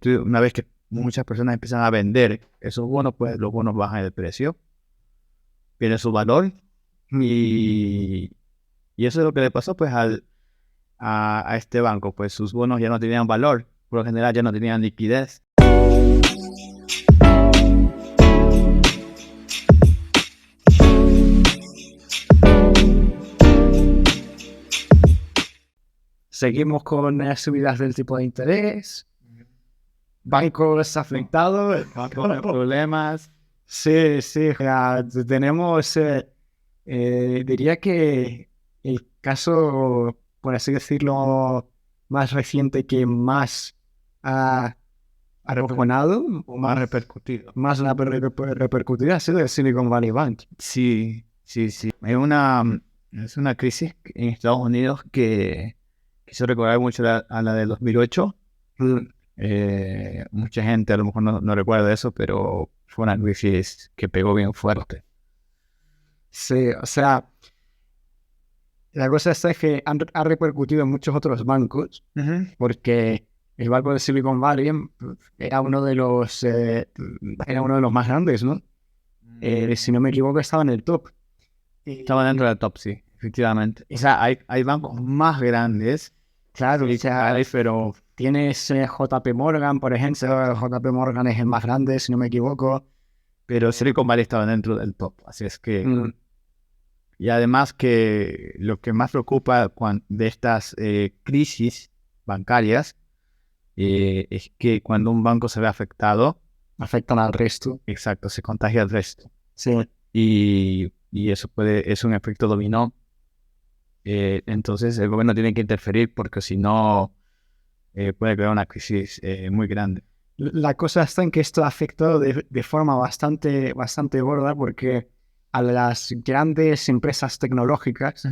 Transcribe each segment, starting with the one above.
una vez que muchas personas empiezan a vender esos bonos, pues los bonos bajan de precio, pierden su valor y, y eso es lo que le pasó pues a este banco, pues sus bonos ya no tenían valor, por lo general ya no tenían liquidez. Seguimos con subidas del tipo de interés, bancos afectados, Con problemas. sí, tenemos, diría que el caso, por así decirlo, más reciente que más ha arrojonado, o Más repercutido. más la repercutida ha sido el Silicon Valley Bank. Sí. Es una crisis en Estados Unidos que quiso recordar mucho a la de 2008. Mucha gente a lo mejor no recuerda eso, pero fue una crisis que pegó bien fuerte. Sí, o sea, la cosa es que ha repercutido en muchos otros bancos, porque el banco de Silicon Valley era uno de los más grandes, ¿no? Si no me equivoco, estaba en el top. Estaba dentro del top, sí, efectivamente. O sea, hay bancos más grandes, Claro, sí, o sea, pero tienes JP Morgan, por ejemplo. JP Morgan es el más grande, si no me equivoco. Silicon Valley estaba dentro del top. Así es que, y además que lo que más preocupa de estas crisis bancarias es que cuando un banco se ve afectado, Afectan al resto. exacto, se contagia al resto. Sí. Y eso es un efecto dominó. Entonces el gobierno tiene que interferir porque si no puede crear una crisis muy grande. La cosa está en que esto ha afectado de forma bastante gorda, porque a las grandes empresas tecnológicas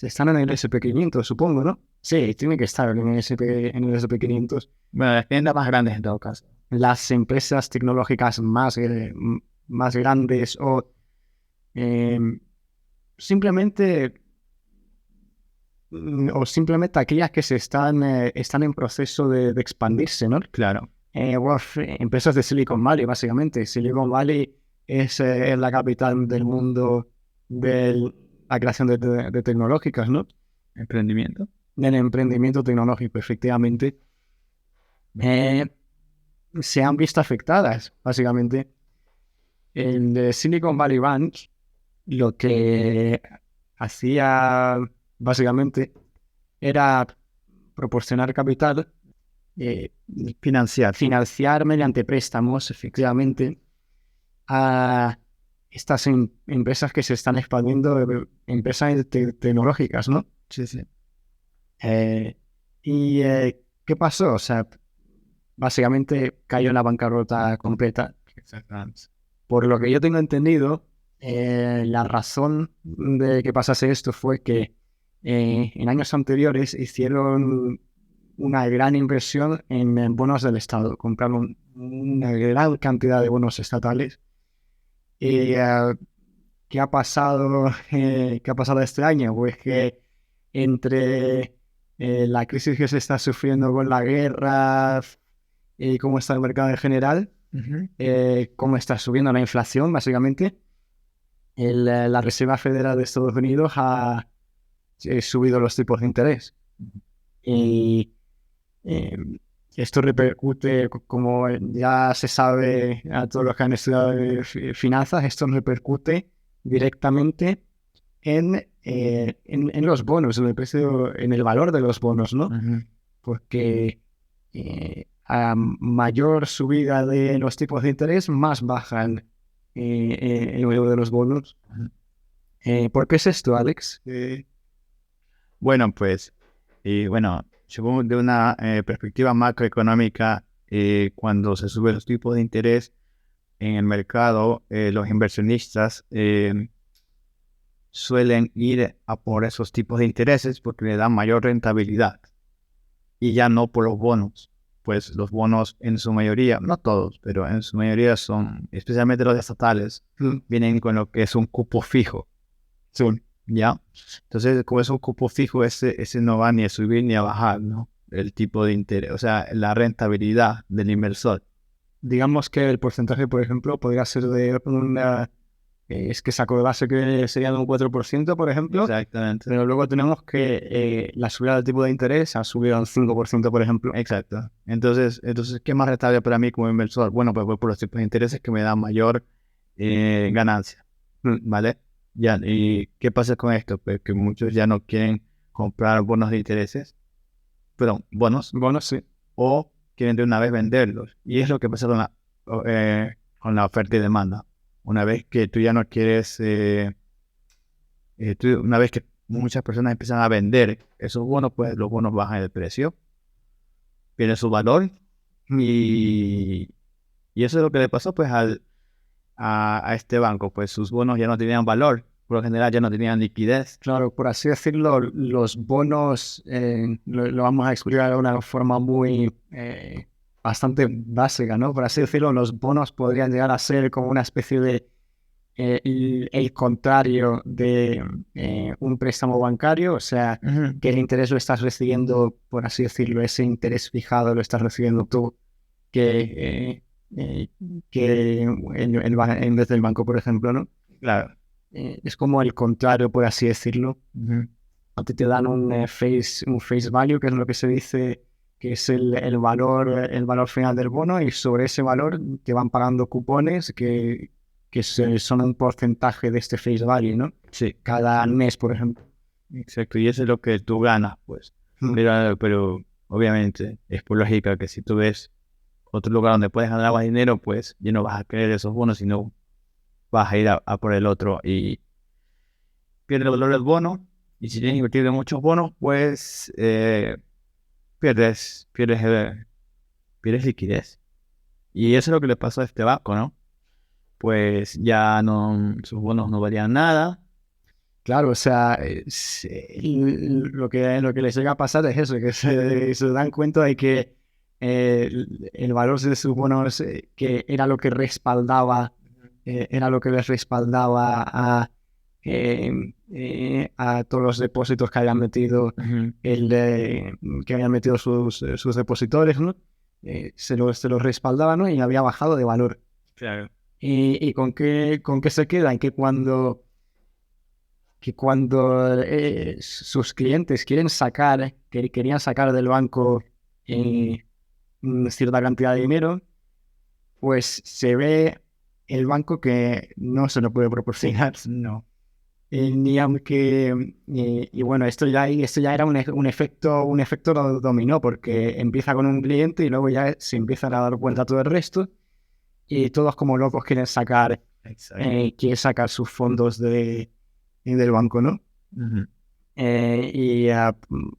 están en el SP500, supongo, ¿no? Sí, tiene que estar en el SP500. Bueno, las tiendas más grandes en todo caso. Las empresas tecnológicas más grandes o simplemente aquellas que están en proceso de expandirse, ¿no? Claro. Empresas de Silicon Valley, básicamente. Silicon Valley es la capital del mundo de la creación de tecnológicas, ¿no? Emprendimiento. Del emprendimiento tecnológico, efectivamente. Se han visto afectadas, básicamente. El Silicon Valley Bank lo que hacía, básicamente, era proporcionar capital, financiar mediante préstamos, efectivamente, a estas empresas que se están expandiendo, empresas tecnológicas, ¿no? Sí. ¿Qué pasó? O sea, básicamente cayó en la bancarrota completa. Exactamente. Por lo que yo tengo entendido, la razón de que pasase esto fue que en años anteriores hicieron una gran inversión en bonos del Estado. Compraron una gran cantidad de bonos estatales. ¿Y qué ha pasado? ¿Qué ha pasado este año? Pues que entre la crisis que se está sufriendo con la guerra y cómo está el mercado en general, cómo está subiendo la inflación, básicamente, la Reserva Federal de Estados Unidos ha subido los tipos de interés. Y esto repercute, como ya se sabe a todos los que han estudiado finanzas, esto repercute directamente en los bonos, en el precio, en el valor de los bonos, ¿no? Porque a mayor subida de los tipos de interés, más bajan el valor de los bonos. ¿Por qué es esto, Alex? Bueno, pues, según de una perspectiva macroeconómica, cuando se suben los tipos de interés en el mercado, los inversionistas suelen ir a por esos tipos de intereses porque le dan mayor rentabilidad y ya no por los bonos. Pues los bonos en su mayoría, no todos, pero en su mayoría son, especialmente los estatales, vienen con lo que es un cupo fijo. ¿Ya? Entonces, como es un cupo fijo, ese no va ni a subir ni a bajar, ¿no? el tipo de interés, o sea, la rentabilidad del inversor. Digamos que el porcentaje, por ejemplo, podría ser de una... es que saco de base que sería de un 4%, por ejemplo, Exactamente. pero luego tenemos que la subida del tipo de interés ha subido a un 5%, por ejemplo. Exacto. Entonces, ¿qué es más rentable para mí como inversor? Bueno, pues voy por los tipos de intereses que me dan mayor ganancia, ¿vale? Ya, ¿y qué pasa con esto? Pues que muchos ya no quieren comprar bonos de intereses, perdón, bonos, Bueno, sí. o quieren de una vez venderlos. Y es lo que pasa con la oferta y demanda. Una vez que tú ya no quieres, una vez que muchas personas empiezan a vender esos bonos, pues los bonos bajan de precio, pierden su valor y, y eso es lo que le pasó pues a este banco. Pues sus bonos ya no tenían valor, por lo general ya no tenían liquidez. Claro, por así decirlo, los bonos, lo vamos a explicar de una forma muy bastante básica, ¿no? Por así decirlo, los bonos podrían llegar a ser como una especie de el contrario de un préstamo bancario, o sea, que el interés lo estás recibiendo, por así decirlo, ese interés fijado lo estás recibiendo tú, que, que en vez del banco, por ejemplo, ¿no? Claro. Es como el contrario, por así decirlo. A ti te dan un face value, que es lo que se dice que es el valor final del bono, y sobre ese valor te van pagando cupones que son un porcentaje de este face value, ¿no? Sí, Cada mes, por ejemplo. exacto. Y eso es lo que tú ganas, pues. Pero obviamente es por lógica que si tú ves otro lugar donde puedes ganar más dinero, pues ya no vas a querer esos bonos, sino vas a ir a por el otro y pierde el valor del bono. Y si tienes que invertir en muchos bonos, pues pierdes, pierdes liquidez. Y eso es lo que le pasó a este banco, ¿no? Pues ya no, sus bonos no valían nada. Claro, o sea, lo que les llega a pasar es eso, que se dan cuenta de que el valor de sus bonos, que era lo que les respaldaba a todos los depósitos que habían metido, que habían metido sus depositores, ¿no? Se los respaldaba, ¿no? Y había bajado de valor. Claro. ¿Y con qué se queda? En que cuando sus clientes querían sacar del banco cierta cantidad de dinero, pues se ve el banco que no se lo puede proporcionar. No. Ni aunque, y bueno, esto ya era un efecto dominó, porque empieza con un cliente y luego ya se empiezan a dar cuenta todo el resto, y todos como locos Exacto. quieren sacar sus fondos del banco, ¿no?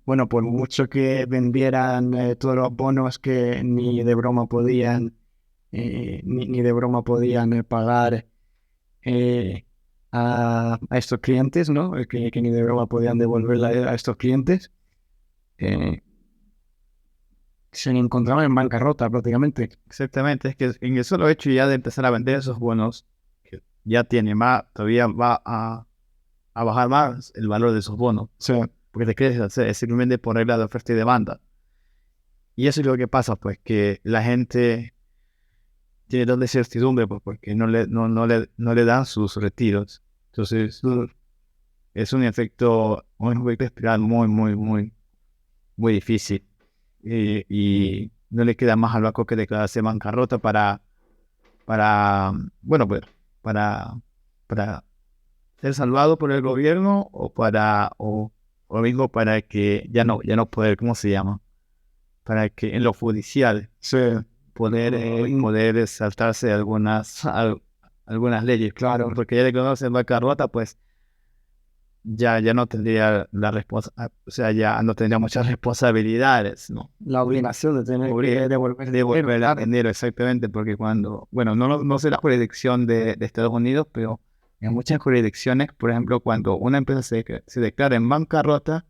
Bueno, por mucho que vendieran todos los bonos, que ni de broma podían pagar eh, a estos clientes, ¿no? Que ni de broma podían devolverla a estos clientes, eh, se encontraban en bancarrota prácticamente. Exactamente, es que en el solo hecho ya de empezar a vender esos bonos, que ya tiene más, todavía va a bajar más el valor de esos bonos, O sea, porque te quieres hacer, es simplemente por regla de oferta y demanda. Y eso es lo que pasa, pues que la gente tiene tanta incertidumbre, pues porque no le dan sus retiros. Entonces, es un efecto espiral muy, muy, muy, muy difícil. Y no le queda más al banco que declararse bancarrota bueno, pues, para ser salvado por el gobierno o mismo para que ya no poder, ¿cómo se llama? Para que en lo judicial se- poder saltarse algunas leyes, Claro. porque ya declararse en bancarrota, pues ya no tendría o sea, ya no tendría muchas responsabilidades, ¿no? La obligación de tener que devolver el Devolver dinero, el claro. dinero, exactamente, porque bueno, no sé la jurisdicción de Estados Unidos, pero en muchas jurisdicciones, por ejemplo, cuando una empresa se declara en bancarrota,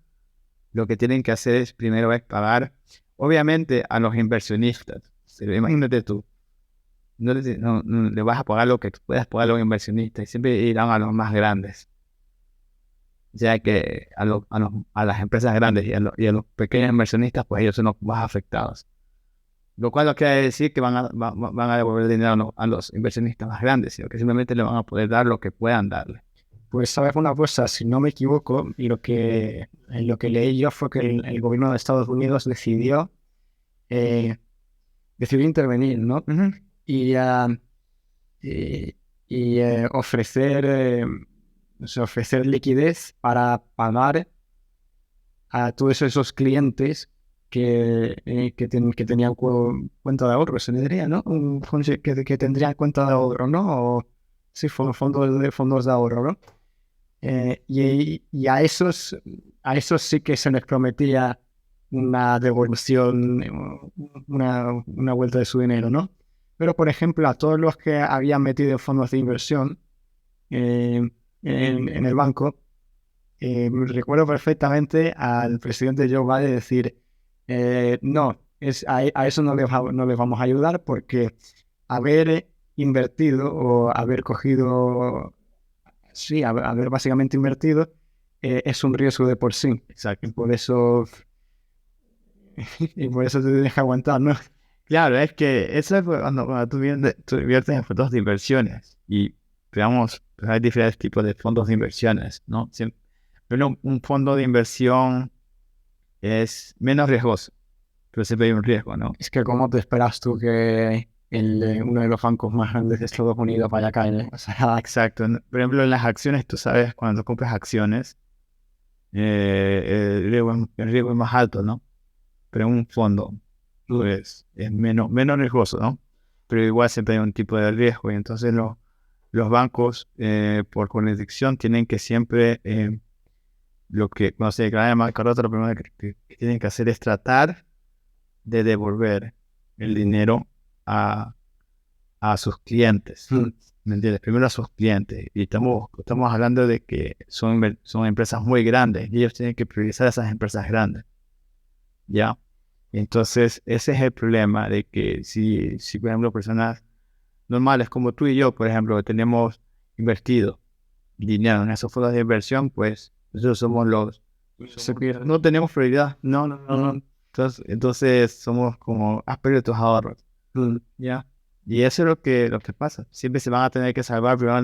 lo que tienen que hacer es primero es pagar, obviamente, a los inversionistas. Pero imagínate tú, no le vas a pagar lo que puedas pagar a los inversionistas, y siempre irán a los más grandes. ya que a las empresas grandes y a los pequeños inversionistas, pues ellos son los más afectados. Lo cual no quiere decir que van a devolver dinero a los inversionistas más grandes, sino que simplemente le van a poder dar lo que puedan darle. Pues sabes una cosa, si no me equivoco, y lo que leí yo fue que el gobierno de Estados Unidos decidió intervenir, ¿no? Uh-huh. Y, ah, ofrecer liquidez para pagar a todos esos clientes que tenían cuenta de ahorro, se le diría, ¿no? Que tendrían cuenta de ahorro, ¿no? O, sí, fondos de ahorro, ¿no? Y a esos sí que se les prometía una devolución, una vuelta de su dinero, ¿no? Pero, por ejemplo, a todos los que habían metido en fondos de inversión en el banco, recuerdo perfectamente al presidente Joe Biden decir, no, a eso no les vamos a ayudar porque haber invertido o haber cogido, sí, haber básicamente invertido es un riesgo de por sí. Exacto. Y por eso te tienes que aguantar, ¿no? Claro, es que eso es cuando tú inviertes en fondos de inversiones y, digamos, pues hay diferentes tipos de fondos de inversiones, ¿no? Pero un fondo de inversión es menos riesgoso, pero siempre hay un riesgo, ¿no? Es que ¿cómo te esperas tú que uno de los bancos más grandes de Estados Unidos vaya a caer? O sea, Exacto. Por ejemplo, en las acciones, tú sabes, cuando compras acciones, el riesgo es más alto, ¿no? Pero en un fondo, pues, es menos riesgoso, ¿no? Pero igual siempre hay un tipo de riesgo y entonces los bancos, por jurisdicción, tienen que siempre, cuando se declara en bancarrota, lo primero que tienen que hacer es tratar de devolver el dinero a sus clientes. ¿Me entiendes? Primero a sus clientes. Y estamos hablando de que son empresas muy grandes y ellos tienen que priorizar a esas empresas grandes. ¿Ya? Entonces, ese es el problema de que si por ejemplo, personas normales como tú y yo, por ejemplo, tenemos invertido dinero en esos fondos de inversión, pues nosotros somos no tenemos prioridad. No. Entonces somos como, has perdido tus ahorros. ¿Ya? Y eso es lo que pasa. Siempre se van a tener que salvar primero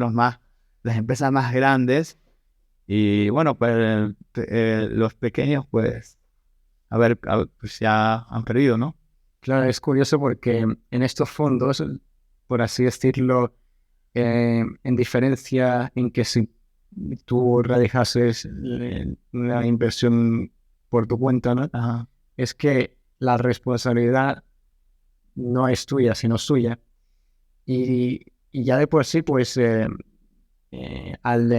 las empresas más grandes. Y bueno, pues los pequeños, pues, pues ya han perdido, ¿no? claro, es curioso porque en estos fondos, por así decirlo, en diferencia en que si tú realizases una inversión por tu cuenta, ¿no? Ajá. Es que la responsabilidad no es tuya, sino suya. Y ya de por sí, pues al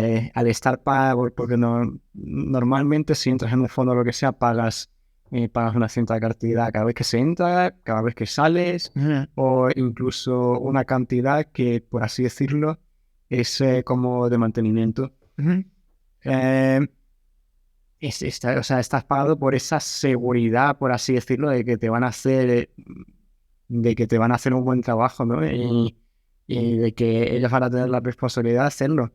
estar pago, porque normalmente si entras en un fondo o lo que sea, pagas una cierta cantidad cada vez que se entra, cada vez que sales, o incluso una cantidad que, por así decirlo, es como de mantenimiento. Eh, o sea, estás pagado por esa seguridad, por así decirlo, de que te van a hacer un buen trabajo, ¿no? Y de que ellos van a tener la responsabilidad de hacerlo.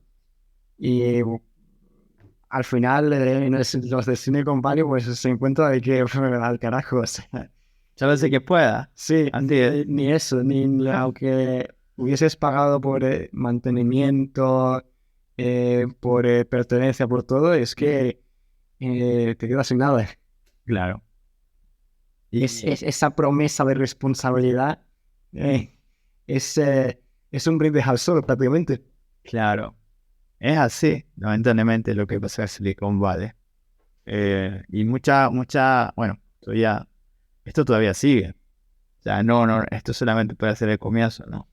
Y al final, los de Silicon Valley, pues se encuentra de que al carajo, o sea, ¿Sabes de que pueda? sí, Andy, ni eso, ni aunque hubieses pagado por mantenimiento, por pertenencia, por todo, es que te quedas sin nada. claro. Esa promesa de responsabilidad es un brindis al sol prácticamente. Claro. Es así, lamentablemente, lo que pasa en Silicon Valley. Y bueno, esto todavía sigue. O sea, no, esto solamente puede ser el comienzo, ¿no?